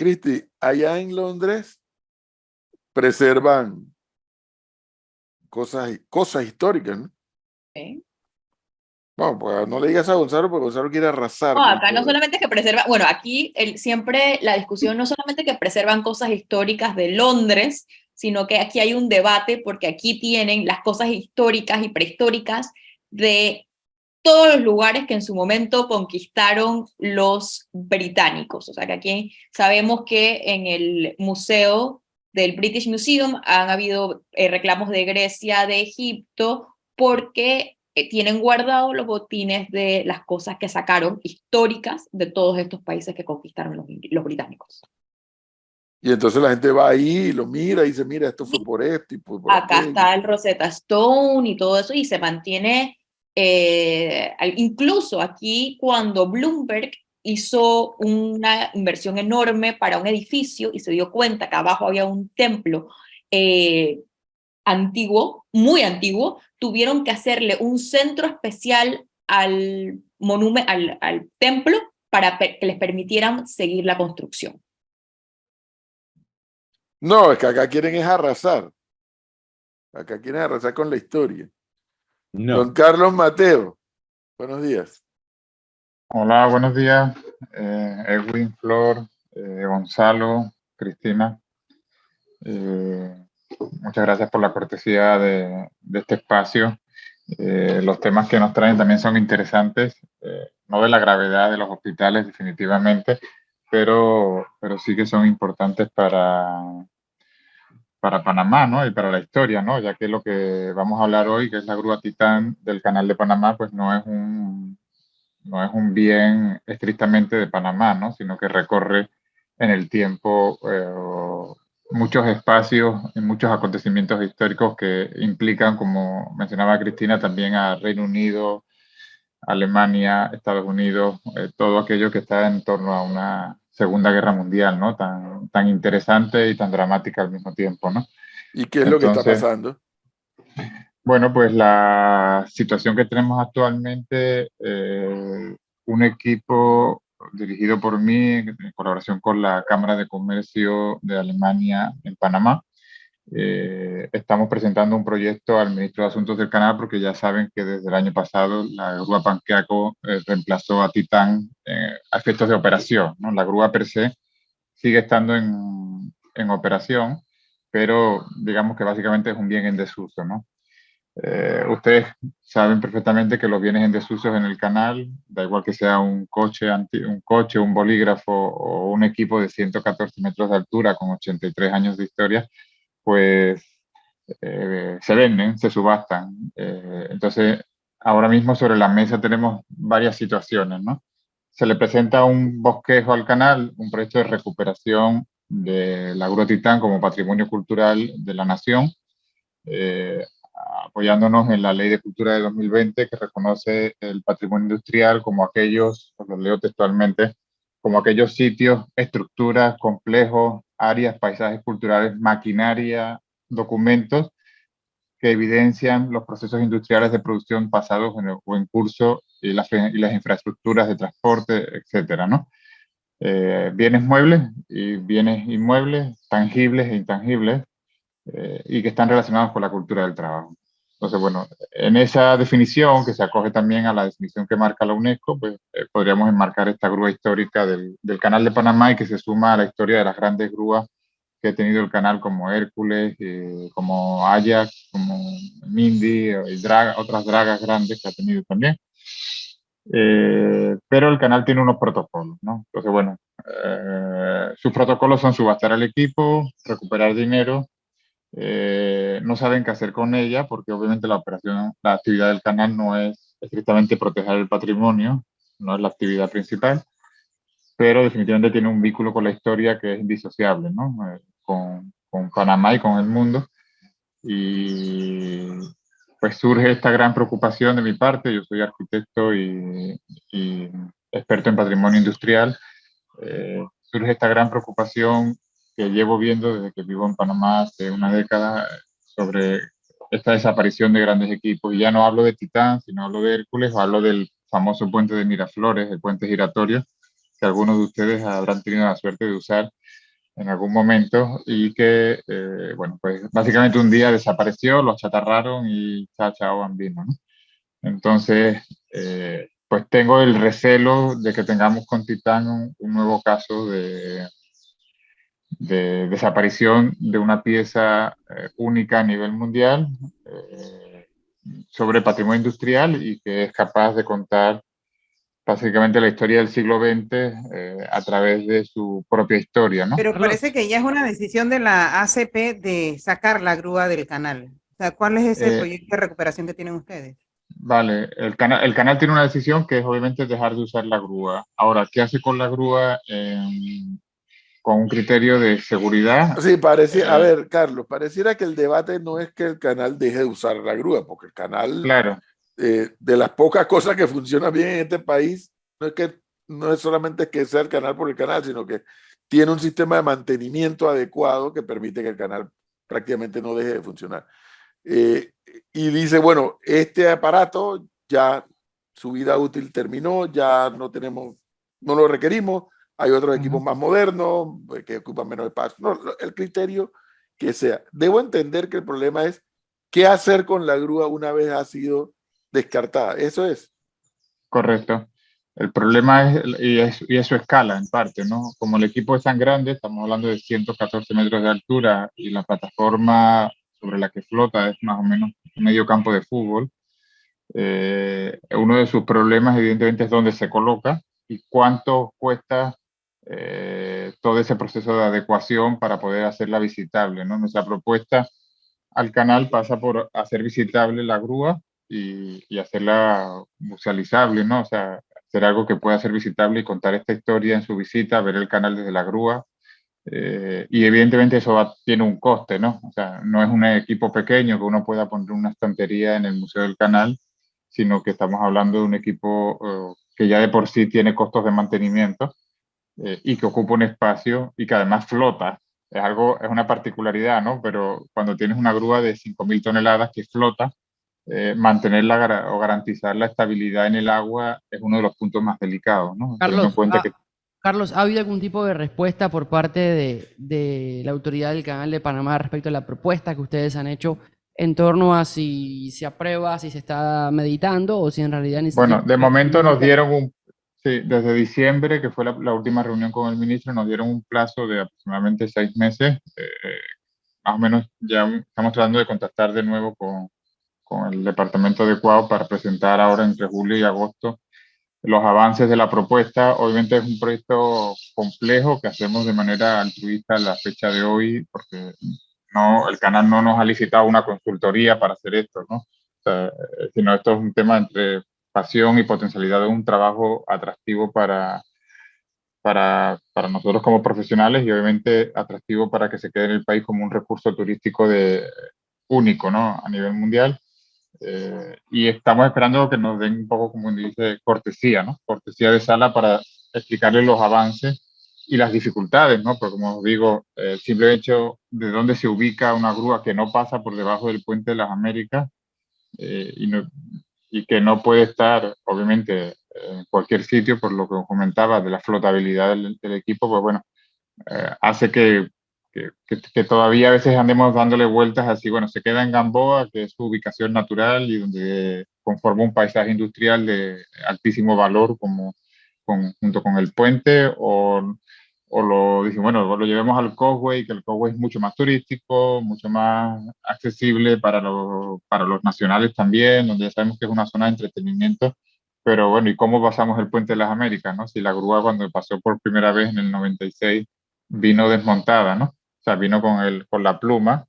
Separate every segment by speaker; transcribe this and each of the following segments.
Speaker 1: Cristi, allá en Londres preservan cosas históricas, ¿no?
Speaker 2: ¿Sí?
Speaker 1: Bueno, pues no le digas a Gonzalo, porque Gonzalo quiere arrasar
Speaker 2: No,
Speaker 1: con
Speaker 2: acá no
Speaker 1: todo.
Speaker 2: solamente es que preservan, bueno, aquí siempre la discusión no solamente que preservan cosas históricas de Londres, sino que aquí hay un debate porque aquí tienen las cosas históricas y prehistóricas de todos los lugares que en su momento conquistaron los británicos. O sea que aquí sabemos que en el museo del British Museum han habido reclamos de Grecia, de Egipto, porque tienen guardados los botines de las cosas que sacaron históricas de todos estos países que conquistaron los británicos.
Speaker 1: Y entonces la gente va ahí y lo mira y dice, mira, esto fue por esto y por
Speaker 2: Acá
Speaker 1: aquello.
Speaker 2: está el Rosetta Stone y todo eso, y se mantiene, incluso aquí cuando Bloomberg hizo una inversión enorme para un edificio y se dio cuenta que abajo había un templo antiguo, muy antiguo, tuvieron que hacerle un centro especial al monumento, al templo, para que les permitieran seguir la construcción.
Speaker 1: No, es que acá quieren es arrasar. Acá quieren arrasar con la historia.
Speaker 3: No.
Speaker 1: Don Carlos Mateo, buenos días.
Speaker 4: Hola, buenos días, Edwin, Flor, Gonzalo, Cristina. Muchas gracias por la cortesía de este espacio. Los temas que nos traen también son interesantes, no de la gravedad de los hospitales definitivamente, pero sí que son importantes para Panamá, ¿no? Y para la historia, ¿no? Ya que lo que vamos a hablar hoy, que es la grúa Titán del Canal de Panamá, pues no es un bien estrictamente de Panamá, ¿no? Sino que recorre en el tiempo muchos espacios y muchos acontecimientos históricos que implican, como mencionaba Cristina, también a Reino Unido, Alemania, Estados Unidos, todo aquello que está en torno a una Segunda Guerra Mundial, ¿no? Tan interesante y tan dramática al mismo tiempo, ¿no?
Speaker 1: ¿Y qué es lo que está
Speaker 4: Entonces,
Speaker 1: pasando?
Speaker 4: bueno, pues la situación que tenemos actualmente, un equipo dirigido por mí en colaboración con la Cámara de Comercio de Alemania en Panamá, estamos presentando un proyecto al ministro de Asuntos del Canal porque ya saben que desde el año pasado la grúa Panqueaco reemplazó a Titán a efectos de operación, ¿no? La grúa per se sigue estando en operación, pero digamos que básicamente es un bien en desuso, ¿no? Ustedes saben perfectamente que los bienes en desuso en el canal, da igual que sea un coche, un bolígrafo o un equipo de 114 metros de altura con 83 años de historia, pues se venden, se subastan. Entonces, ahora mismo sobre la mesa tenemos varias situaciones, ¿no? Se le presenta un bosquejo al canal, un proyecto de recuperación de la Grúa Titán como patrimonio cultural de la nación, eh, apoyándonos en la Ley de Cultura de 2020 que reconoce el patrimonio industrial como aquellos, os lo leo textualmente, como aquellos sitios, estructuras, complejos, áreas, paisajes culturales, maquinaria, documentos que evidencian los procesos industriales de producción pasados o en curso y las infraestructuras de transporte, etcétera, ¿no? Bienes muebles y bienes inmuebles, tangibles e intangibles, y que están relacionados con la cultura del trabajo. Entonces, bueno, en esa definición, que se acoge también a la definición que marca la UNESCO, pues podríamos enmarcar esta grúa histórica del Canal de Panamá y que se suma a la historia de las grandes grúas que ha tenido el canal como Hércules, como Ajax, como Mindy y otras dragas grandes que ha tenido también. Pero el canal tiene unos protocolos, ¿no? Entonces, bueno, sus protocolos son subastar al equipo, recuperar dinero. No saben qué hacer con ella porque obviamente la actividad del canal no es estrictamente proteger el patrimonio, no es la actividad principal, pero definitivamente tiene un vínculo con la historia que es indisociable, ¿no? Con Panamá y con el mundo. Y pues surge esta gran preocupación de mi parte, yo soy arquitecto y experto en patrimonio industrial, surge esta gran preocupación que llevo viendo desde que vivo en Panamá hace una década sobre esta desaparición de grandes equipos. Y ya no hablo de Titán, sino hablo de Hércules o hablo del famoso puente de Miraflores, el puente giratorio, que algunos de ustedes habrán tenido la suerte de usar en algún momento y que, bueno, pues básicamente un día desapareció, lo achatarraron y chao, chao, bambino, ¿no? Entonces, pues tengo el recelo de que tengamos con Titán un nuevo caso de desaparición de una pieza única a nivel mundial sobre patrimonio industrial y que es capaz de contar básicamente la historia del siglo XX a través de su propia historia, ¿no?
Speaker 3: Pero
Speaker 5: Carlos.
Speaker 3: parece que ya es una decisión de la ACP de sacar la grúa del canal. O sea, ¿cuál es ese proyecto de recuperación que tienen ustedes?
Speaker 4: Vale, el canal tiene una decisión que es obviamente dejar de usar la grúa. Ahora, ¿qué hace con la grúa con un criterio de seguridad?
Speaker 1: Sí, a ver, Carlos, pareciera que el debate no es que el canal deje de usar la grúa, porque el canal,
Speaker 4: Claro,
Speaker 1: de las pocas cosas que funcionan bien en este país, no es solamente que sea el canal por el canal, sino que tiene un sistema de mantenimiento adecuado que permite que el canal prácticamente no deje de funcionar. Y dice, bueno, este aparato ya su vida útil terminó, ya no lo requerimos, hay otros equipos más modernos que ocupan menos espacio. No, el criterio que sea. Debo entender que el problema es qué hacer con la grúa una vez ha sido descartada. Eso es.
Speaker 4: correcto. El problema y eso escala en parte, ¿no? Como el equipo es tan grande, estamos hablando de 114 metros de altura y la plataforma sobre la que flota es más o menos medio campo de fútbol. Uno de sus problemas, evidentemente, es dónde se coloca y cuánto cuesta todo ese proceso de adecuación para poder hacerla visitable, ¿no? Nuestra propuesta al canal pasa por hacer visitable la grúa y hacerla musealizable, ¿no? O sea, hacer algo que pueda ser visitable y contar esta historia en su visita, ver el canal desde la grúa. Y evidentemente eso tiene un coste, ¿no? O sea, no es un equipo pequeño que uno pueda poner una estantería en el Museo del Canal, sino que estamos hablando de un equipo que ya de por sí tiene costos de mantenimiento y que ocupa un espacio y que además flota. Es una particularidad, ¿no? Pero cuando tienes una grúa de 5.000 toneladas que flota, mantenerla o garantizar la estabilidad en el agua es uno de los puntos más delicados, ¿no? Teniendo en
Speaker 5: Carlos,
Speaker 4: cuenta que
Speaker 5: Carlos, ¿ha habido algún tipo de respuesta por parte de la autoridad del Canal de Panamá respecto a la propuesta que ustedes han hecho en torno a si se aprueba, si se está meditando o si en realidad ni siquiera...
Speaker 4: bueno, de momento nos dieron sí, desde diciembre, que fue la última reunión con el ministro, nos dieron un plazo de aproximadamente 6 meses. Más o menos ya estamos tratando de contactar de nuevo con el departamento adecuado para presentar ahora entre julio y agosto los avances de la propuesta. Obviamente es un proyecto complejo que hacemos de manera altruista a la fecha de hoy, porque el canal no nos ha licitado una consultoría para hacer esto, ¿no? O sea, sino esto es un tema entre pasión y potencialidad de un trabajo atractivo para nosotros como profesionales y obviamente atractivo para que se quede en el país como un recurso turístico único, ¿no? A nivel mundial. Y estamos esperando que nos den un poco, como dice, cortesía, ¿no? Cortesía de sala para explicarles los avances y las dificultades, ¿no? Porque como os digo, el simple hecho de dónde se ubica una grúa que no pasa por debajo del puente de las Américas y que no puede estar, obviamente, en cualquier sitio, por lo que os comentaba de la flotabilidad del equipo, pues bueno, hace que todavía a veces andemos dándole vueltas así, bueno, se queda en Gamboa, que es su ubicación natural y donde conforma un paisaje industrial de altísimo valor junto con el puente, o bueno, lo llevemos al Causeway, que el Causeway es mucho más turístico, mucho más accesible para los nacionales también, donde ya sabemos que es una zona de entretenimiento. Pero bueno, ¿y cómo pasamos el puente de las Américas, no? Si la grúa cuando pasó por primera vez en el 96 vino desmontada, ¿no? O sea, vino con la pluma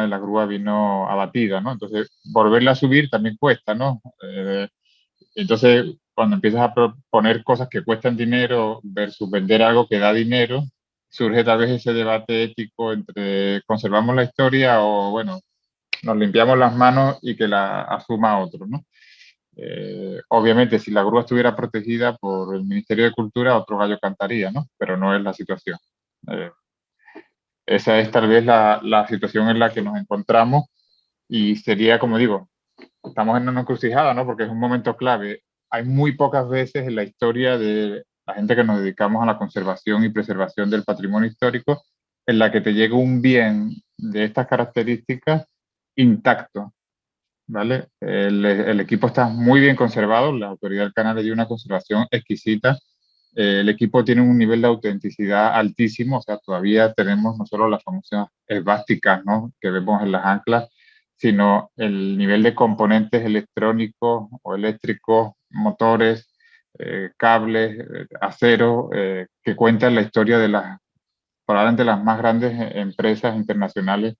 Speaker 4: de la grúa, vino abatida, ¿no? Entonces, volverla a subir también cuesta, ¿no? Entonces, cuando empiezas a proponer cosas que cuestan dinero versus vender algo que da dinero, surge tal vez ese debate ético entre conservamos la historia o, bueno, nos limpiamos las manos y que la asuma otro, ¿no? Obviamente, si la grúa estuviera protegida por el Ministerio de Cultura, otro gallo cantaría, ¿no? Pero no es la situación. Esa es tal vez la situación en la que nos encontramos y sería, como digo, estamos en una encrucijada, ¿no? Porque es un momento clave hay muy pocas veces en la historia de la gente que nos dedicamos a la conservación y preservación del patrimonio histórico en la que te llega un bien de estas características intacto, ¿vale? El equipo está muy bien conservado, la autoridad del canal le dio una conservación exquisita. El equipo tiene un nivel de autenticidad altísimo, o sea, todavía tenemos no solo las famosas esvásticas, ¿no?, que vemos en las anclas, sino el nivel de componentes electrónicos o eléctricos, motores, cables, acero, que cuentan la historia de probablemente las más grandes empresas internacionales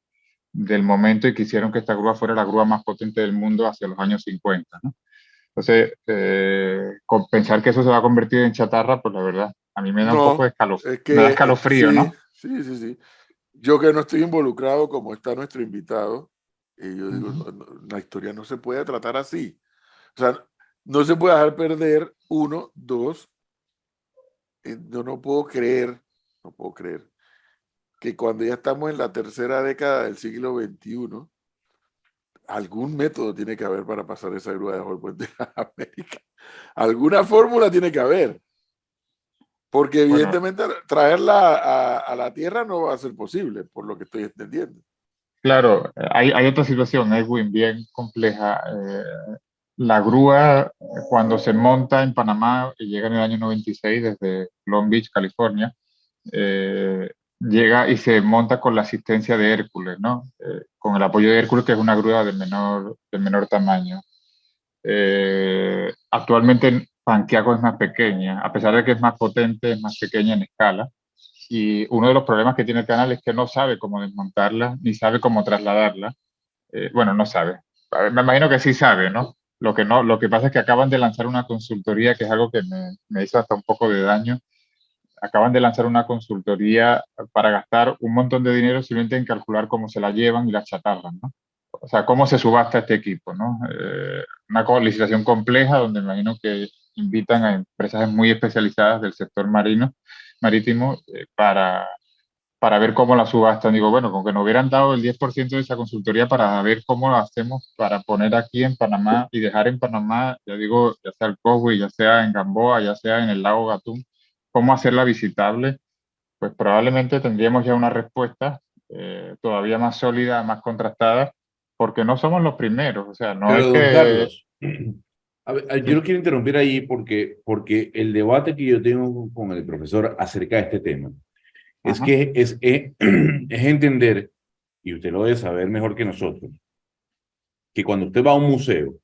Speaker 4: del momento y quisieron que esta grúa fuera la grúa más potente del mundo hacia los años 50, ¿no? Entonces, con pensar que eso se va a convertir en chatarra, pues la verdad, a mí me da un poco de
Speaker 1: No, es
Speaker 4: me da
Speaker 1: que
Speaker 4: escalofrío,
Speaker 1: sí,
Speaker 4: ¿no?
Speaker 1: sí, sí, sí. Yo que no estoy involucrado como está nuestro invitado, y yo digo,
Speaker 4: Ujú.
Speaker 1: la historia no se puede tratar así. O sea, no se puede dejar perder uno, dos. Yo no puedo creer que cuando ya estamos en la tercera década del siglo XXI, algún método tiene que haber para pasar esa grúa debajo del puente de las Américas. Alguna fórmula tiene que haber, porque
Speaker 4: Bueno,
Speaker 1: evidentemente traerla a la Tierra no va a ser posible, por lo que estoy entendiendo.
Speaker 4: claro, hay otra situación, Edwin, bien compleja. La grúa, cuando se monta en Panamá, y llega en el año 96 desde Long Beach, California, eh, llega y se monta con la asistencia de Hércules, ¿no? Con el apoyo de Hércules, que es una grúa de menor tamaño. Actualmente Panquiaco es más pequeña, a pesar de que es más potente, es más pequeña en escala. Y uno de los problemas que tiene el canal es que no sabe cómo desmontarla, ni sabe cómo trasladarla. Bueno, no sabe. A ver, me imagino que sí sabe, ¿no? Lo que pasa es que acaban de lanzar una consultoría, que es algo que me hizo hasta un poco de daño. Acaban de lanzar una consultoría para gastar un montón de dinero simplemente en calcular cómo se la llevan y la chatarran, ¿no? O sea, cómo se subasta este equipo, ¿no? Una licitación compleja donde me imagino que invitan a empresas muy especializadas del sector marítimo para ver cómo la subastan. Digo, bueno, con que nos hubieran dado el 10% de esa consultoría para ver cómo lo hacemos para poner aquí en Panamá y dejar en Panamá, ya digo, ya sea el Cosway, ya sea en Gamboa, ya sea en el lago Gatún, cómo hacerla visitable, pues probablemente tendríamos ya una respuesta todavía más sólida, más contrastada, porque no somos los primeros. O sea, no
Speaker 6: Pero,
Speaker 4: es
Speaker 6: don
Speaker 4: que...
Speaker 6: Carlos, a ver, yo lo quiero interrumpir ahí porque el debate que yo tengo con el profesor acerca de este tema es
Speaker 4: Ajá.
Speaker 6: que es entender, y usted lo debe saber mejor que nosotros, que cuando usted va a un museo,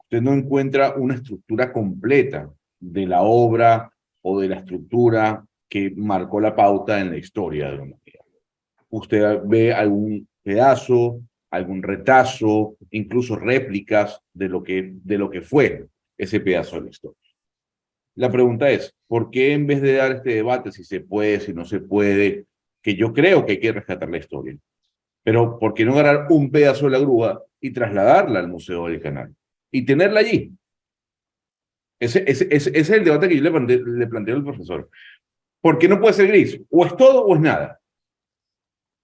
Speaker 6: usted no encuentra una estructura completa de la obra o de la estructura que marcó la pauta en la historia de la humanidad. Usted ve algún pedazo, algún retazo, incluso réplicas de lo que fue ese pedazo de la historia. La pregunta es, ¿por qué en vez de dar este debate, si se puede, si no se puede, que yo creo que hay que rescatar la historia, pero ¿por qué no agarrar un pedazo de la grúa y trasladarla al Museo del Canal y tenerla allí? Ese es el debate que yo le planteo al profesor. ¿Por qué no puede ser gris? O es todo o es nada.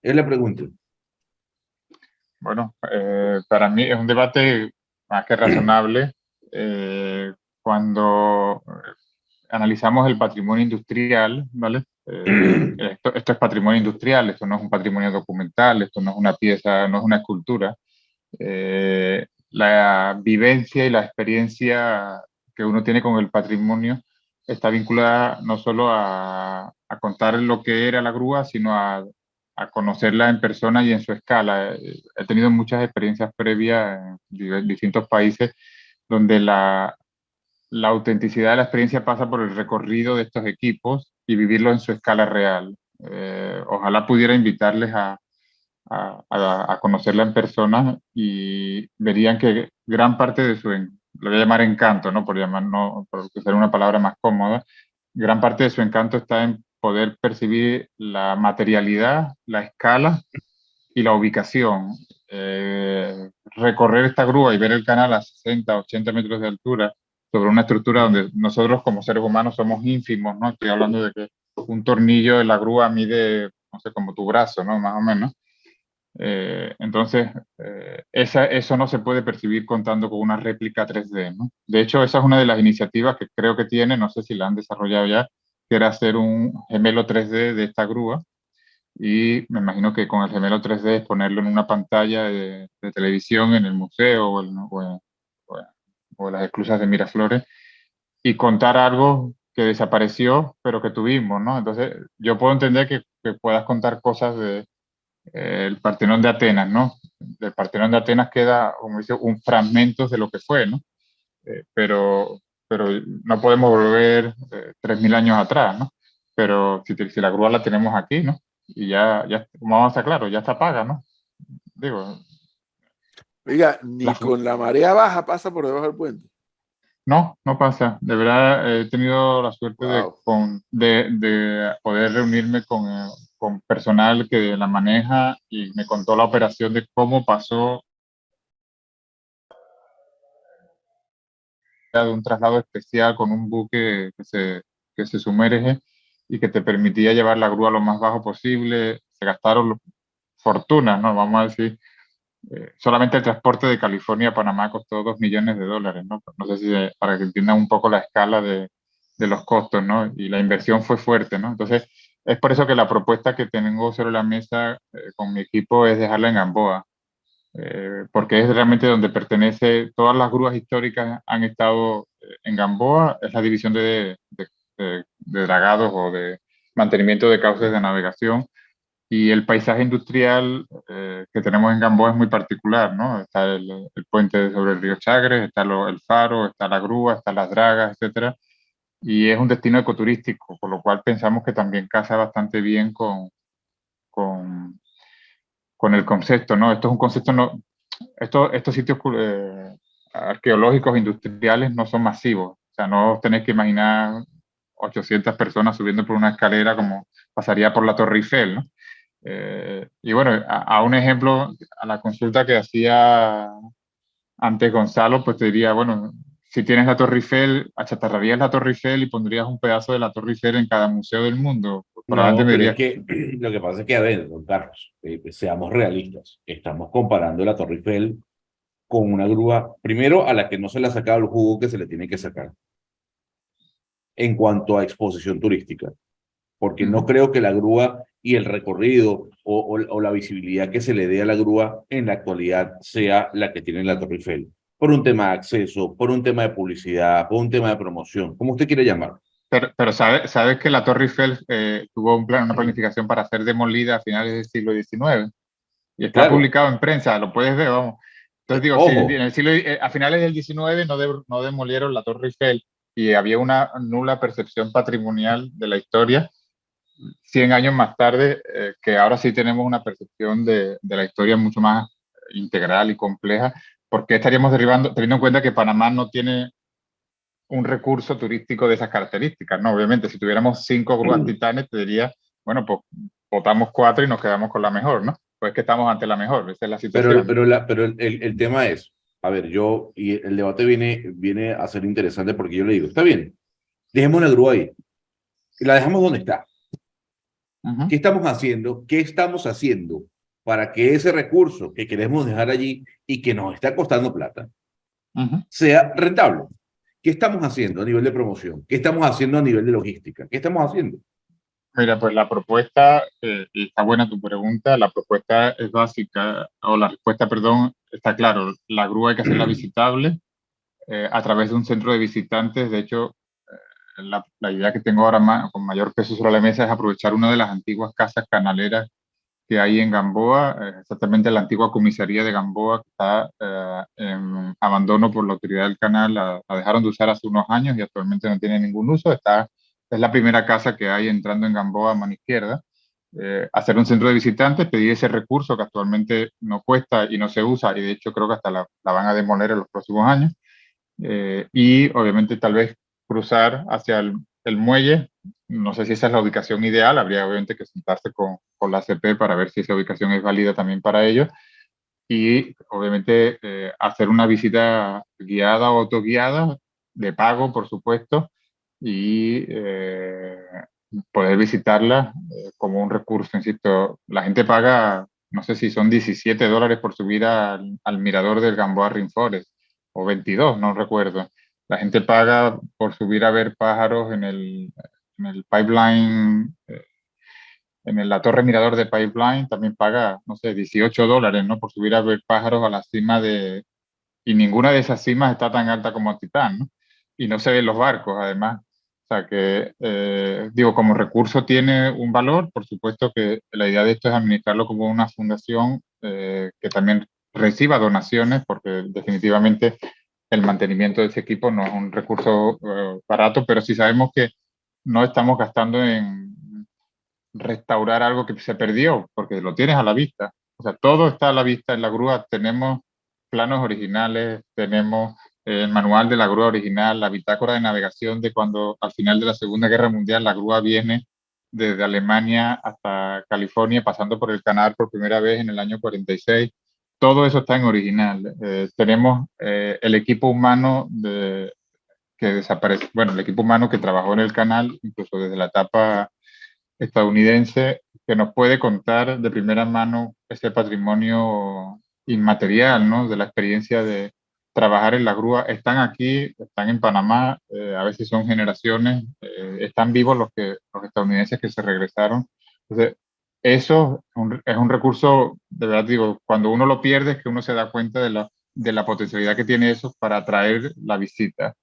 Speaker 6: Es la pregunta.
Speaker 4: Bueno, para mí es un debate más que razonable. Cuando analizamos el patrimonio industrial, ¿vale? Esto es patrimonio industrial, esto no es un patrimonio documental, esto no es una pieza, no es una escultura. La vivencia y la experiencia que uno tiene con el patrimonio está vinculada no solo a contar lo que era la grúa, sino a conocerla en persona y en su escala. He tenido muchas experiencias previas en distintos países donde la autenticidad de la experiencia pasa por el recorrido de estos equipos y vivirlo en su escala real. Ojalá pudiera invitarles a conocerla en persona y verían que gran parte de lo voy a llamar encanto, ¿no? No, por usar una palabra más cómoda, gran parte de su encanto está en poder percibir la materialidad, la escala y la ubicación. Recorrer esta grúa y ver el canal a 60, 80 metros de altura sobre una estructura donde nosotros como seres humanos somos ínfimos, ¿no? Estoy hablando de que un tornillo de la grúa mide, no sé, como tu brazo, ¿no? Más o menos. Entonces, eso no se puede percibir contando con una réplica 3D, ¿no? De hecho, esa es una de las iniciativas que creo que tiene, no sé si la han desarrollado ya, que era hacer un gemelo 3D de esta grúa. Y me imagino que con el gemelo 3D es ponerlo en una pantalla de televisión en el museo o en las esclusas de Miraflores y contar algo que desapareció, pero que tuvimos, ¿no? Entonces, yo puedo entender que puedas contar cosas de el Partenón de Atenas, ¿no? Del Partenón de Atenas queda, como dice, un fragmento de lo que fue, ¿no? Pero no podemos volver 3.000 años atrás, ¿no? Pero si la grúa la tenemos aquí, ¿no? Y ya, como vamos a estar claro, ya está paga, ¿no? Digo,
Speaker 1: Oiga, ni
Speaker 4: la,
Speaker 1: con la marea baja pasa por debajo del puente.
Speaker 4: no pasa. De verdad, he tenido la suerte
Speaker 1: Wow.
Speaker 4: de poder reunirme con personal que la maneja y me contó la operación de cómo pasó de un traslado especial con un buque que se sumerge y que te permitía llevar la grúa lo más bajo posible. Se gastaron fortunas, ¿no? Vamos a decir, solamente el transporte de California a Panamá costó $2 millones, ¿no? No sé si para que entiendan un poco la escala de los costos, ¿no? Y la inversión fue fuerte, ¿no? Entonces, es por eso que la propuesta que tengo sobre la mesa con mi equipo es dejarla en Gamboa, porque es realmente donde pertenece, todas las grúas históricas han estado en Gamboa, es la división de dragados o de mantenimiento de cauces de navegación, y el paisaje industrial que tenemos en Gamboa es muy particular, ¿no? Está el puente sobre el río Chagres, está el faro, está la grúa, están las dragas, etcétera, y es un destino ecoturístico, por lo cual pensamos que también casa bastante bien con, con el concepto, ¿no? Esto es un concepto, no, estos sitios arqueológicos industriales no son masivos. O sea, no os tenéis que imaginar 800 personas subiendo por una escalera como pasaría por la Torre Eiffel, ¿no? Y bueno, a un ejemplo, a la consulta que hacía antes Gonzalo, pues te diría, bueno, si tienes la Torre Eiffel, achatarrarías la Torre Eiffel y pondrías un pedazo de la Torre Eiffel en cada museo del mundo. Probablemente
Speaker 6: No,
Speaker 4: me
Speaker 6: pero es
Speaker 4: dirías,
Speaker 6: que lo que pasa es que, a ver, don Carlos, seamos realistas. Estamos comparando la Torre Eiffel con una grúa, primero a la que no se le ha sacado el jugo que se le tiene que sacar en cuanto a exposición turística, porque no creo que la grúa y el recorrido o la visibilidad que se le dé a la grúa en la actualidad sea la que tiene la Torre Eiffel, por un tema de acceso, por un tema de publicidad, por un tema de promoción, como usted quiere llamar.
Speaker 4: pero sabes que la Torre Eiffel tuvo una planificación para ser demolida a finales del siglo XIX y está
Speaker 6: Claro,
Speaker 4: publicado en prensa, lo puedes ver, vamos. Entonces digo, si en
Speaker 6: ojo,
Speaker 4: el siglo, a finales del XIX no demolieron la Torre Eiffel y había una nula percepción patrimonial de la historia, 100 años más tarde, que ahora sí tenemos una percepción de la historia mucho más integral y compleja, ¿por qué estaríamos derribando, teniendo en cuenta que Panamá no tiene un recurso turístico de esas características, ¿no? Obviamente, si tuviéramos 5 grúas titanes, te diría, bueno, pues votamos 4 y nos quedamos con la mejor, ¿no? Pues que estamos ante la mejor, esa es la situación, ¿no?
Speaker 6: pero el tema es, a ver, y el debate viene a ser interesante porque yo le digo, está bien, dejemos la grúa ahí, y la dejamos donde está.
Speaker 4: Uh-huh.
Speaker 6: ¿Qué estamos haciendo? ¿Qué estamos haciendo para que ese recurso que queremos dejar allí y que nos está costando plata
Speaker 4: Uh-huh.
Speaker 6: sea rentable? ¿Qué estamos haciendo a nivel de promoción? ¿Qué estamos haciendo a nivel de logística? ¿Qué estamos haciendo?
Speaker 4: Mira, pues la propuesta, y está buena tu pregunta, la propuesta es básica, o la respuesta, perdón, está claro, la grúa hay que hacerla visitable a través de un centro de visitantes. De hecho, la idea que tengo ahora con mayor peso sobre la mesa es aprovechar una de las antiguas casas canaleras que hay en Gamboa, exactamente la antigua comisaría de Gamboa, que está en abandono por la autoridad del canal, la dejaron de usar hace unos años y actualmente no tiene ningún uso. Es la primera casa que hay entrando en Gamboa a mano izquierda. Hacer un centro de visitantes, pedir ese recurso que actualmente no cuesta y no se usa, y de hecho creo que hasta la van a demoler en los próximos años. Y obviamente tal vez cruzar hacia el muelle. No sé si esa es la ubicación ideal, habría obviamente que sentarse con la ACP para ver si esa ubicación es válida también para ellos. Y obviamente hacer una visita guiada o autoguiada, de pago por supuesto, y poder visitarla como un recurso, insisto. La gente paga no sé si son $17 por subir al mirador del Gamboa Rainforest, o 22, no recuerdo. La gente paga por subir a ver pájaros en el pipeline, la torre mirador de Pipeline también paga, no sé, $18, ¿no? Por subir a ver pájaros a la cima y ninguna de esas cimas está tan alta como Titán, ¿no? Y no se ven los barcos, además. O sea que, digo, como recurso tiene un valor, por supuesto que la idea de esto es administrarlo como una fundación que también reciba donaciones, porque definitivamente el mantenimiento de ese equipo no es un recurso barato, pero sí sabemos que no estamos gastando en restaurar algo que se perdió, porque lo tienes a la vista. O sea, todo está a la vista en la grúa. Tenemos planos originales, tenemos el manual de la grúa original, la bitácora de navegación de cuando al final de la Segunda Guerra Mundial la grúa viene desde Alemania hasta California, pasando por el canal por primera vez en el año 46. Todo eso está en original. Tenemos el equipo humano que desaparece, bueno, el equipo humano que trabajó en el canal, incluso desde la etapa estadounidense, que nos puede contar de primera mano ese patrimonio inmaterial, ¿no? De la experiencia de trabajar en la grúa. Están aquí, están en Panamá, a veces son generaciones, están vivos los estadounidenses que se regresaron. Entonces, eso es un recurso, de verdad digo, cuando uno lo pierde es que uno se da cuenta de la potencialidad que tiene eso para atraer la visita.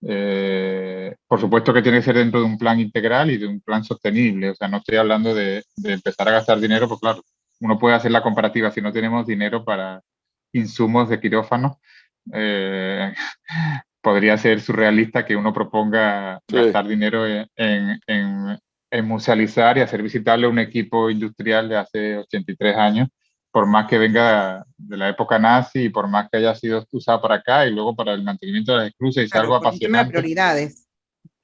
Speaker 4: Por supuesto que tiene que ser dentro de un plan integral y de un plan sostenible. O sea, no estoy hablando de empezar a gastar dinero, pues claro, uno puede hacer la comparativa. Si no tenemos dinero para insumos de quirófano, eh, podría ser surrealista que uno proponga
Speaker 1: Sí.
Speaker 4: gastar dinero en musealizar y hacer visitable un equipo industrial de hace 83 años, por más que venga de la época nazi y por más que haya sido usado para acá y luego para el mantenimiento de las esclusas, y es algo
Speaker 3: Claro, por un tema de
Speaker 4: apasionante.
Speaker 3: prioridades.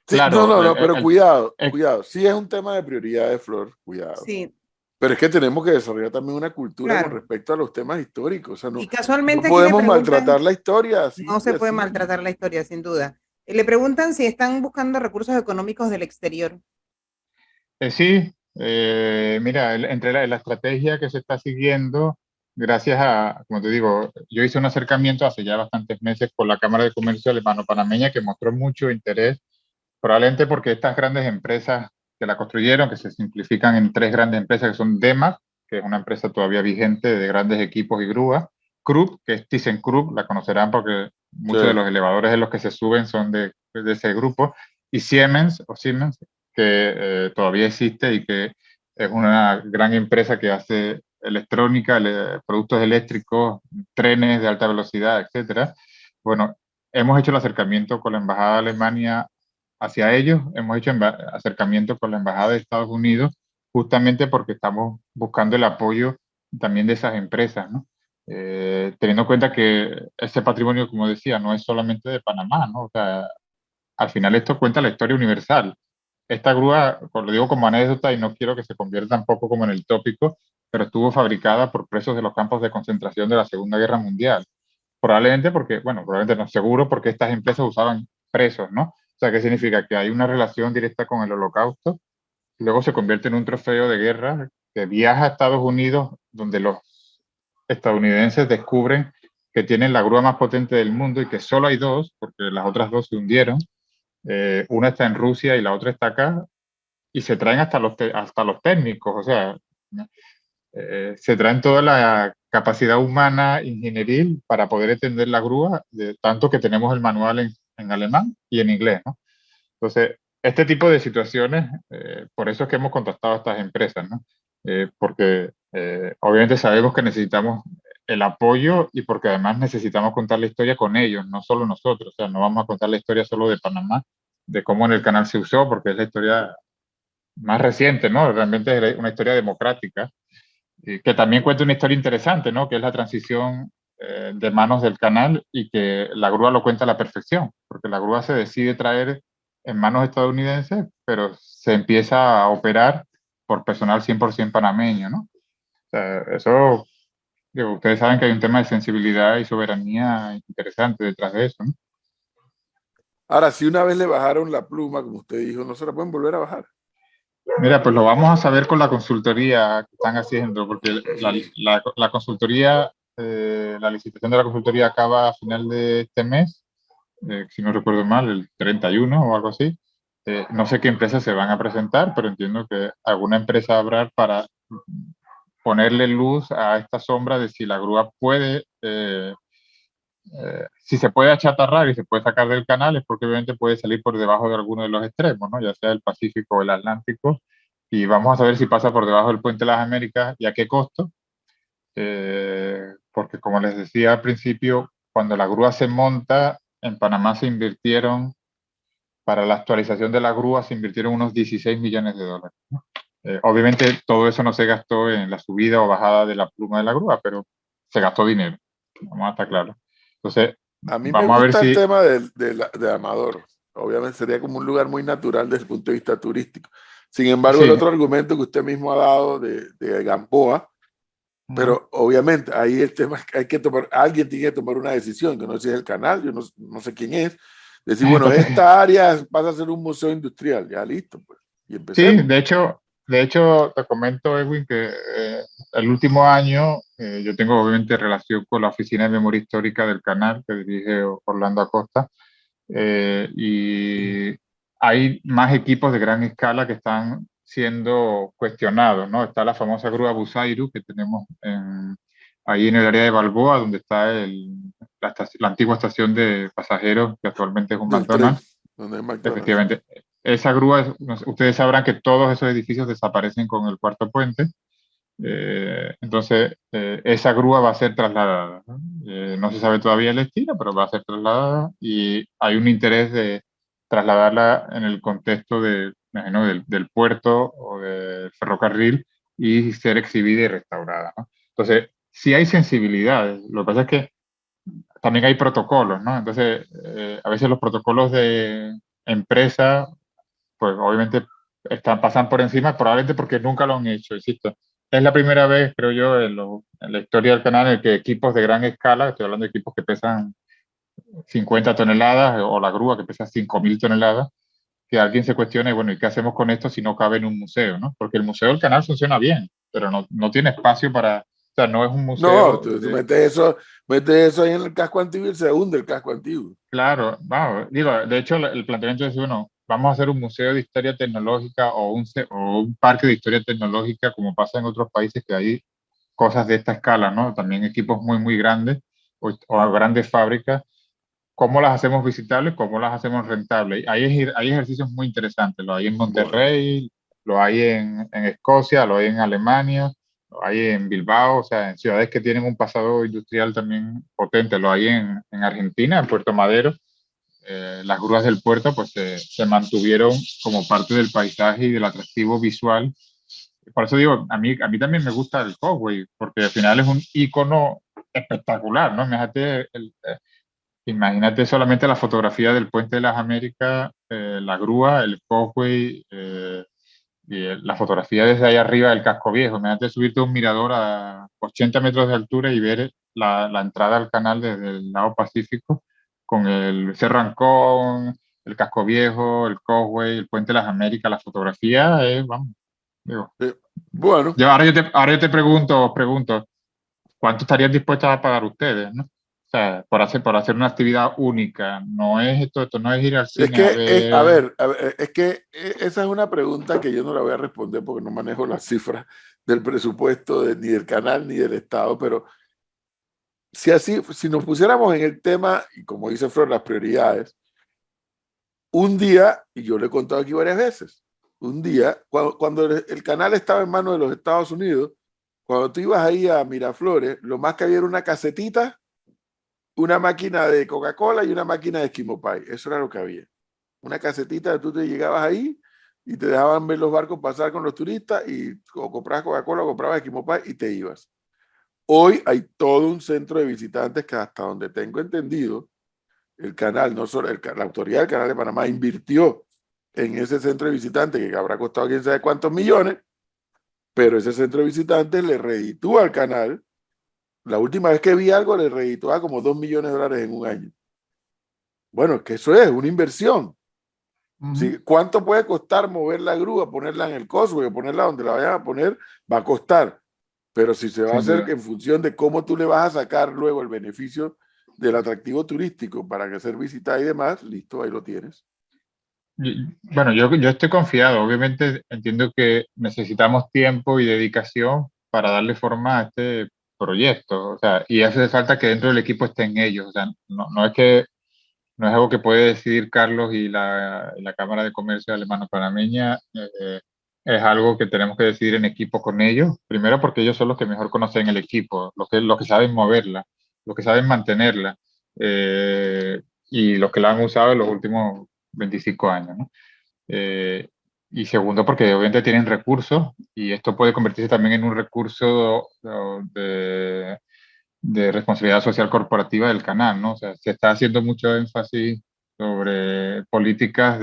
Speaker 1: Sí, no,
Speaker 4: Claro,
Speaker 1: no, no, pero cuidado,
Speaker 4: el-
Speaker 1: cuidado. Sí es un tema de prioridades, Flor, cuidado.
Speaker 3: Sí,
Speaker 1: Pero es que tenemos que desarrollar también una cultura con
Speaker 3: claro.
Speaker 1: respecto a los temas históricos. O sea,
Speaker 3: Y
Speaker 1: no
Speaker 3: casualmente aquí le
Speaker 1: podemos
Speaker 3: preguntan,
Speaker 1: maltratar la historia así
Speaker 3: no
Speaker 1: y
Speaker 3: se puede
Speaker 1: así.
Speaker 3: maltratar la historia, sin duda. Le preguntan si están buscando recursos económicos del exterior.
Speaker 4: Sí, mira, entre la estrategia que se está siguiendo, gracias a, como te digo, yo hice un acercamiento hace ya bastantes meses con la Cámara de Comercio Alemano-Panameña que mostró mucho interés, probablemente porque estas grandes empresas que la construyeron, que se simplifican en tres grandes empresas que son Demag, que es una empresa todavía vigente de grandes equipos y grúas, Krupp, que es ThyssenKrupp, la conocerán porque
Speaker 1: Sí,
Speaker 4: muchos de los elevadores en los que se suben son de ese grupo, y Siemens, que todavía existe y que es una gran empresa que hace electrónica, productos eléctricos, trenes de alta velocidad, etcétera. Bueno, hemos hecho el acercamiento con la Embajada de Alemania hacia ellos, hemos hecho acercamiento con la Embajada de Estados Unidos, justamente porque estamos buscando el apoyo también de esas empresas, ¿no? Teniendo en cuenta que ese patrimonio, como decía, no es solamente de Panamá, ¿no? O sea, al final esto cuenta la historia universal. Esta grúa, lo digo como anécdota y no quiero que se convierta tampoco como en el tópico, pero estuvo fabricada por presos de los campos de concentración de la Segunda Guerra Mundial. Probablemente porque, bueno, probablemente no, seguro porque estas empresas usaban presos, ¿no? O sea, ¿qué significa? Que hay una relación directa con el Holocausto, y luego se convierte en un trofeo de guerra que viaja a Estados Unidos, donde los estadounidenses descubren que tienen la grúa más potente del mundo y que solo hay dos, porque las otras dos se hundieron. Una está en Rusia y la otra está acá, y se traen hasta los técnicos, o sea, se traen toda la capacidad humana, ingenieril, para poder entender la grúa, de tanto que tenemos el manual en alemán y en inglés, ¿no? Entonces, este tipo de situaciones, por eso es que hemos contactado a estas empresas, ¿no? Porque obviamente sabemos que necesitamos el apoyo y porque además necesitamos contar la historia con ellos, no solo nosotros. O sea, no vamos a contar la historia solo de Panamá, de cómo en el canal se usó, porque es la historia más reciente, ¿no? Realmente es una historia democrática, y que también cuenta una historia interesante, ¿no? Que es la transición de manos del canal y que la grúa lo cuenta a la perfección, porque la grúa se decide traer en manos estadounidenses, pero se empieza a operar por personal 100% panameño, ¿no? O sea, eso, digo, ustedes saben que hay un tema de sensibilidad y soberanía interesante detrás de eso, ¿no?
Speaker 1: Ahora, si una vez le bajaron la pluma, como usted dijo, no se la pueden volver a bajar.
Speaker 4: Mira, pues lo vamos a saber con la consultoría que están haciendo, porque la consultoría, la licitación de la consultoría acaba a final de este mes, si no recuerdo mal, el 31 o algo así. No sé qué empresas se van a presentar, pero entiendo que alguna empresa habrá para ponerle luz a esta sombra de si la grúa puede, si se puede achatarrar y se puede sacar del canal, es porque obviamente puede salir por debajo de alguno de los extremos, ¿no? Ya sea el Pacífico o el Atlántico, y vamos a saber si pasa por debajo del Puente de las Américas y a qué costo, porque como les decía al principio, cuando la grúa se monta, en Panamá se invirtieron, para la actualización de la grúa, se invirtieron unos 16 millones de dólares, ¿no? Obviamente todo eso no se gastó en la subida o bajada de la pluma de la grúa, pero se gastó dinero, vamos a estar claros. Entonces,
Speaker 1: A mí me
Speaker 4: vamos a ver
Speaker 1: gusta el
Speaker 4: si...
Speaker 1: tema de Amador. Obviamente sería como un lugar muy natural desde el punto de vista turístico. Sin embargo, el
Speaker 4: Sí,
Speaker 1: otro argumento que usted mismo ha dado de Gamboa, pero obviamente ahí el tema es que hay que tomar, alguien tiene que tomar una decisión, que no sé si es el canal, yo no sé quién es, decir, bueno,
Speaker 4: entonces,
Speaker 1: esta área pasa a ser un museo industrial, ya listo, pues, y
Speaker 4: sí,
Speaker 1: empecemos.
Speaker 4: de hecho, te comento, Edwin, que el último año yo tengo obviamente relación con la Oficina de Memoria Histórica del canal que dirige Orlando Acosta, y hay más equipos de gran escala que están siendo cuestionados, ¿no? Está la famosa grúa Busairu que tenemos ahí en el área de Balboa, donde está la antigua estación de pasajeros, que actualmente es un
Speaker 1: Del tren,
Speaker 4: McDonald's.
Speaker 1: donde hay McDonald's.
Speaker 4: Efectivamente. Esa grúa, no sé, ustedes sabrán que todos esos edificios desaparecen con el cuarto puente. Entonces, esa grúa va a ser trasladada, ¿no? No se sabe todavía el destino, pero va a ser trasladada y hay un interés de trasladarla en el contexto imagino, del puerto o del ferrocarril y ser exhibida y restaurada, ¿no? Entonces, sí hay sensibilidades. Lo que pasa es que también hay protocolos, ¿no? Entonces, a veces los protocolos de empresa, pues obviamente pasan por encima, probablemente porque nunca lo han hecho, insisto. Es la primera vez, creo yo, en la historia del canal en que equipos de gran escala, estoy hablando de equipos que pesan 50 toneladas o la grúa que pesa 5.000 toneladas, que alguien se cuestione, bueno, ¿y qué hacemos con esto si no cabe en un museo, ¿no? Porque el museo del canal funciona bien, pero no tiene espacio para, o sea, no es un
Speaker 1: No,
Speaker 4: museo
Speaker 1: tú
Speaker 4: de,
Speaker 1: metes eso ahí en el casco antiguo y se hunde el casco antiguo.
Speaker 4: claro, vamos, digo, de hecho el planteamiento es, bueno, vamos a hacer un museo de historia tecnológica o un parque de historia tecnológica como pasa en otros países que hay cosas de esta escala, ¿no? También equipos muy, muy grandes o grandes fábricas. ¿Cómo las hacemos visitables? ¿Cómo las hacemos rentables? Hay ejercicios muy interesantes, lo hay en
Speaker 1: Bueno,
Speaker 4: Monterrey, lo hay en Escocia, lo hay en Alemania, lo hay en Bilbao, o sea, en ciudades que tienen un pasado industrial también potente, lo hay en Argentina, en Puerto Madero. Las grúas del puerto pues se mantuvieron como parte del paisaje y del atractivo visual. Por eso digo, a mí también me gusta el Causeway, porque al final es un icono espectacular, ¿no? Imagínate solamente la fotografía del Puente de las Américas, la grúa, el Causeway, la fotografía desde ahí arriba del casco viejo. Imagínate subirte a un mirador a 80 metros de altura y ver la entrada al canal desde el lado Pacífico con el Cerro Ancón, el casco viejo, el Causeway, el Puente de las Américas. La fotografía es, vamos, digo.
Speaker 1: bueno,
Speaker 4: Ahora yo te pregunto, ¿cuánto estarían dispuestos a pagar ustedes, ¿no? O sea, por hacer una actividad única. No es esto no es ir al
Speaker 1: es
Speaker 4: cine a
Speaker 1: que,
Speaker 4: ver.
Speaker 1: a ver, es que esa es una pregunta que yo no la voy a responder porque no manejo las cifras del presupuesto ni del canal ni del Estado, pero si así, si nos pusiéramos en el tema, y como dice Flor, las prioridades, un día, y yo le he contado aquí varias veces, un día, cuando el canal estaba en manos de los Estados Unidos, cuando tú ibas ahí a Miraflores, lo más que había era una casetita, una máquina de Coca-Cola y una máquina de Esquimo Pie. Eso era lo que había. Una casetita, tú te llegabas ahí y te dejaban ver los barcos pasar con los turistas y o comprabas Coca-Cola o comprabas Esquimo Pie y te ibas. Hoy hay todo un centro de visitantes que hasta donde tengo entendido, el canal, no solo la autoridad del Canal de Panamá invirtió en ese centro de visitantes que habrá costado quién sabe cuántos millones, pero ese centro de visitantes le reditúa al canal. La última vez que vi algo le reditúa como $2 millones en un año. Bueno, que eso es una inversión. ¿Sí? ¿Cuánto puede costar mover la grúa, ponerla en el causeway, ponerla donde la vayan a poner? Va a costar. Pero si se va a
Speaker 4: Sin
Speaker 1: hacer
Speaker 4: duda.
Speaker 1: en función de cómo tú le vas a sacar luego el beneficio del atractivo turístico para que ser visitada y demás, listo, ahí lo tienes.
Speaker 4: Bueno, yo estoy confiado. Obviamente entiendo que necesitamos tiempo y dedicación para darle forma a este proyecto. O sea, y hace falta que dentro del equipo estén ellos. O sea, no es que no es algo que puede decidir Carlos y la Cámara de Comercio Alemano-Panameña. Es algo que tenemos que decidir en equipo con ellos. Primero porque ellos son los que mejor conocen el equipo, los que saben moverla, los que saben mantenerla, y los que la han usado en los últimos 25 años, ¿no? Y segundo, porque obviamente tienen recursos y esto puede convertirse también en un recurso de responsabilidad social corporativa del canal, ¿no? O sea, se está haciendo mucho énfasis sobre políticas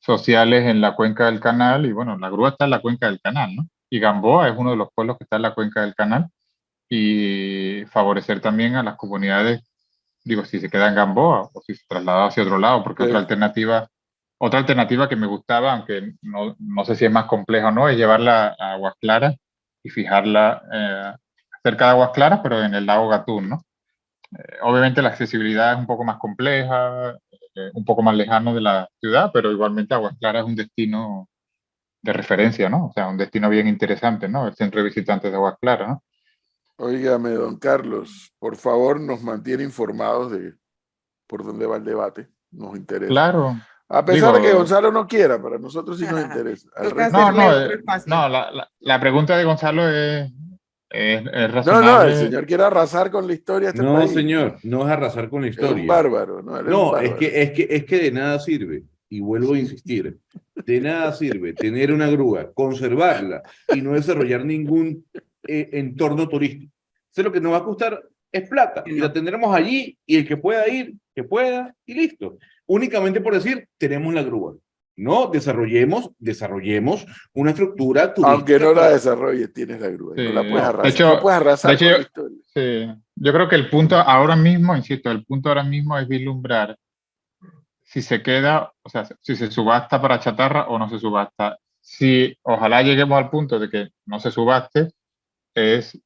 Speaker 4: sociales en la cuenca del canal y bueno, la grúa está en la cuenca del canal, ¿no? Y Gamboa es uno de los pueblos que está en la cuenca del canal y favorecer también a las comunidades, digo, si se queda en Gamboa o si se traslada hacia otro lado, porque
Speaker 1: Sí.
Speaker 4: otra alternativa que me gustaba, aunque no sé si es más compleja o no, es llevarla a Aguas Claras y fijarla cerca de Aguas Claras, pero en el lago Gatún, ¿no? Obviamente la accesibilidad es un poco más compleja, un poco más lejano de la ciudad, pero igualmente Aguas Claras es un destino de referencia, ¿no? O sea, un destino bien interesante, ¿no? El centro de visitantes de Aguas Claras, ¿no?
Speaker 1: Óigame, don Carlos, por favor nos mantiene informados de por dónde va el debate. Nos interesa.
Speaker 4: Claro,
Speaker 1: A pesar de que
Speaker 4: digo,
Speaker 1: Gonzalo no quiera, para nosotros sí nos interesa. Al
Speaker 3: Toca
Speaker 1: resto
Speaker 4: no,
Speaker 3: ser
Speaker 1: no.
Speaker 3: neutro y fácil.
Speaker 4: la pregunta de Gonzalo es
Speaker 1: No, no, el
Speaker 4: razonable.
Speaker 1: señor quiere arrasar con la historia de este
Speaker 6: No,
Speaker 1: país.
Speaker 6: señor, no es arrasar con la
Speaker 1: Es un
Speaker 6: historia.
Speaker 1: bárbaro, ¿no? Él es un
Speaker 6: No,
Speaker 1: bárbaro.
Speaker 6: es que de nada sirve, y vuelvo a insistir, de nada sirve tener una grúa, conservarla y no desarrollar ningún entorno turístico. Eso lo que nos va a costar es plata, y la
Speaker 3: No.
Speaker 6: tendremos allí, y el que pueda ir, que pueda, y listo. Únicamente por decir, tenemos la grúa. No, desarrollemos una estructura
Speaker 1: Aunque
Speaker 6: turística
Speaker 1: no la
Speaker 6: para...
Speaker 1: desarrolles, tienes la grúa. Y
Speaker 4: Sí.
Speaker 1: no la puedes
Speaker 6: No,
Speaker 1: arrasar. No puedes
Speaker 4: De
Speaker 1: arrasar
Speaker 4: hecho,
Speaker 1: con la historia.
Speaker 4: sí, yo creo que el punto ahora mismo, insisto, el punto ahora mismo es vislumbrar si se queda, o sea, si se subasta para chatarra o no se subasta. Si ojalá lleguemos al punto de que no se subaste, es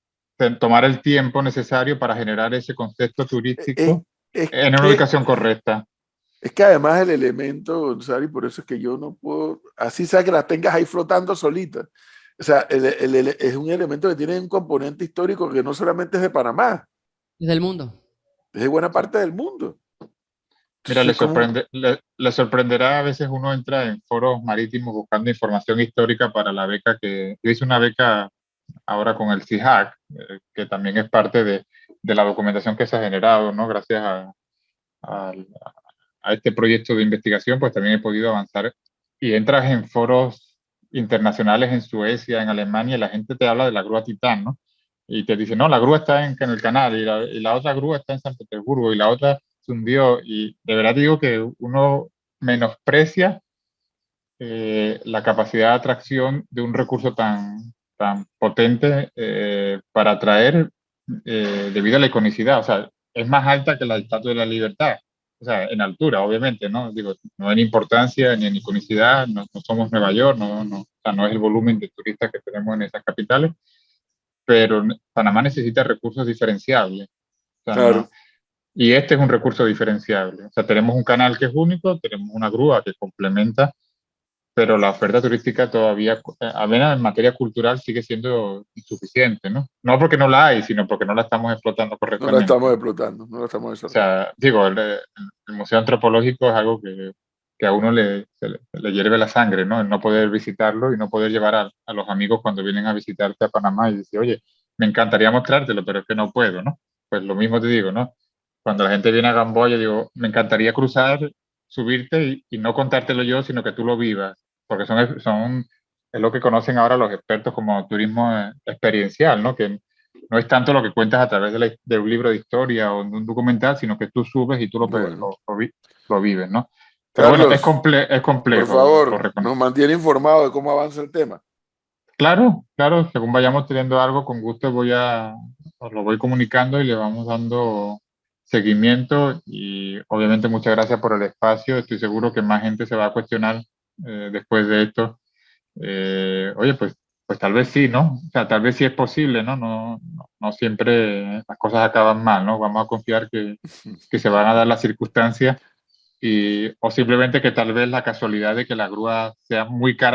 Speaker 4: tomar el tiempo necesario para generar ese concepto
Speaker 1: Es,
Speaker 4: turístico
Speaker 1: es
Speaker 4: en una
Speaker 1: que,
Speaker 4: ubicación correcta.
Speaker 1: es que además el elemento, Gonzalo, y por eso es que yo no puedo, así sea que las tengas ahí flotando solitas. O sea, es un elemento que tiene un componente histórico que no solamente es de Panamá,
Speaker 5: Desde el mundo.
Speaker 1: es de buena parte del mundo.
Speaker 4: Mira,
Speaker 1: Entonces, ¿cómo?
Speaker 4: le sorprenderá, a veces uno entra en foros marítimos buscando información histórica para la beca que yo hice una beca ahora con el CIHAC, que también es parte de la documentación que se ha generado, ¿no? Gracias a, a este proyecto de investigación, pues también he podido avanzar y entras en foros internacionales en Suecia, en Alemania, y la gente te habla de la grúa Titán, ¿no? Y te dice, no, la grúa está en el canal y la otra grúa está en San Petersburgo y la otra se hundió. Y de verdad digo que uno menosprecia la capacidad de atracción de un recurso tan potente para atraer debido a la iconicidad. O sea, es más alta que la Estatua de la Libertad. O sea, en altura, obviamente, ¿no? Digo, no en importancia ni en iconicidad, no somos Nueva York, o sea, no es el volumen de turistas que tenemos en esas capitales, pero Panamá necesita recursos diferenciables. O sea,
Speaker 1: Claro.
Speaker 4: y este es un recurso diferenciable. O sea, tenemos un canal que es único, tenemos una grúa que complementa, pero la oferta turística todavía, al menos en materia cultural, sigue siendo insuficiente, ¿no? No porque no la hay, sino porque no la estamos explotando
Speaker 1: No la
Speaker 4: correctamente.
Speaker 1: estamos explotando, no la estamos
Speaker 4: O
Speaker 1: desarrollando.
Speaker 4: sea, digo, el Museo Antropológico es algo que a uno le hierve la sangre, ¿no? El no poder visitarlo y no poder llevar a los amigos cuando vienen a visitarte a Panamá y decir, oye, me encantaría mostrártelo, pero es que no puedo, ¿no? Pues lo mismo te digo, ¿no? Cuando la gente viene a Gamboa, yo digo, me encantaría cruzar, subirte y no contártelo yo, sino que tú lo vivas, porque es lo que conocen ahora los expertos como turismo experiencial, ¿no? Que no es tanto lo que cuentas a través de un libro de historia o de un documental, sino que tú subes y tú
Speaker 1: Bueno,
Speaker 4: lo vives, ¿no? Pero bueno,
Speaker 1: Carlos,
Speaker 4: es
Speaker 1: por
Speaker 4: complejo, lo
Speaker 1: favor, nos
Speaker 4: reconozco.
Speaker 1: mantiene informado de cómo avanza el tema.
Speaker 4: Claro, claro, según vayamos teniendo algo, con gusto os lo voy comunicando y le vamos dando seguimiento y obviamente muchas gracias por el espacio. Estoy seguro que más gente se va a cuestionar después de esto. Oye, pues tal vez sí, ¿no? O sea, tal vez sí es posible, ¿no? No siempre las cosas acaban mal, ¿no? Vamos a confiar que se van a dar las circunstancias o simplemente que tal vez la casualidad de que la grúa sea muy cara